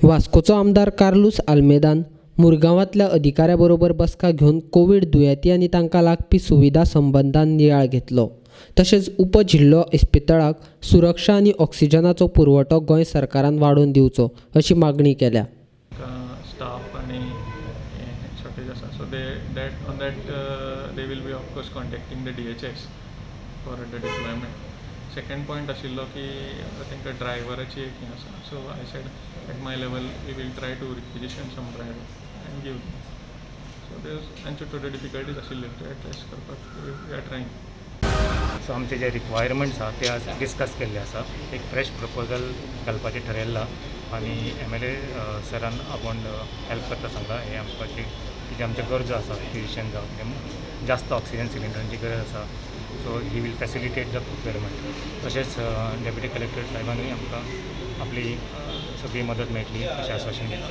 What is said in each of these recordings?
वास्कोचो आमदार कार्लोस आल्मेदान मुरगांवांतल्या अधिकाऱ्याबरोबर बसका घेवन कोविड दुयेंती आनी तांकां लागपी सुविधा संबंदान नियाळ घेतलो। तशेंच उपजिल्लो इस्पितळाक सुरक्षा आनी ऑक्सिजनाचो पुरवठो गोंय सरकारान वाडोवन दिवचो अशी मागणी केल्या। स्टाफ आनी शॉर्टेज आसा so they will be of course contacting the DHS for the deployment. Second point आशिल्लो की तांकां ड्रायव्हराची एक हें आसा so I said at my level we will try to requisition some driver and give so तांच्यो थोड्यो डिफिकल्टीज आशिल्ल्यो त्यो एड्रेस करपाक वी आर ट्रायंग। सो आमचे जे रिक्वायरमेंट्स आसा ते आज डिस्कस केल्ले आसा। एक फ्रेश प्रपोजल घालपाचें ठरयल्लां आनी MLA सरान आपूण हेल्प करता सांगला। हे आमकां जी आमच्यो गरजो आसा फिजिशियन जावं जास्त ऑक्सिजन सिलिंडरांची गरज आसा so he will facilitate the procurement. तशेंच डेप्युटी कलेक्टर साहेबांनी आमकां आपली सगळी मदत मेळटली अशें आश्वासन दिलें।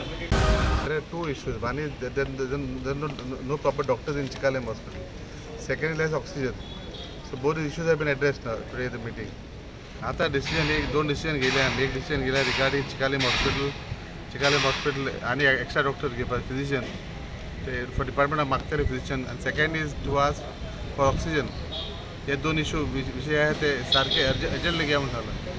There are two issues. One is there are no proper doctors in Chikalim hospital. Second is less oxygen. So both the issues have been addressed now today at the meeting. आता दोन डिसिजन घेतले आमी। एक decision घेतला regarding Chicalim hospital आणि extra doctor घेवपाक physician ते for डिपार्टमेंटाक मागतले फिजिशियन आनी second is to ask for oxygen. हे दोन इशू विशय आहे ते सारखे अर्जंटली घ्या म्हणून सांगला।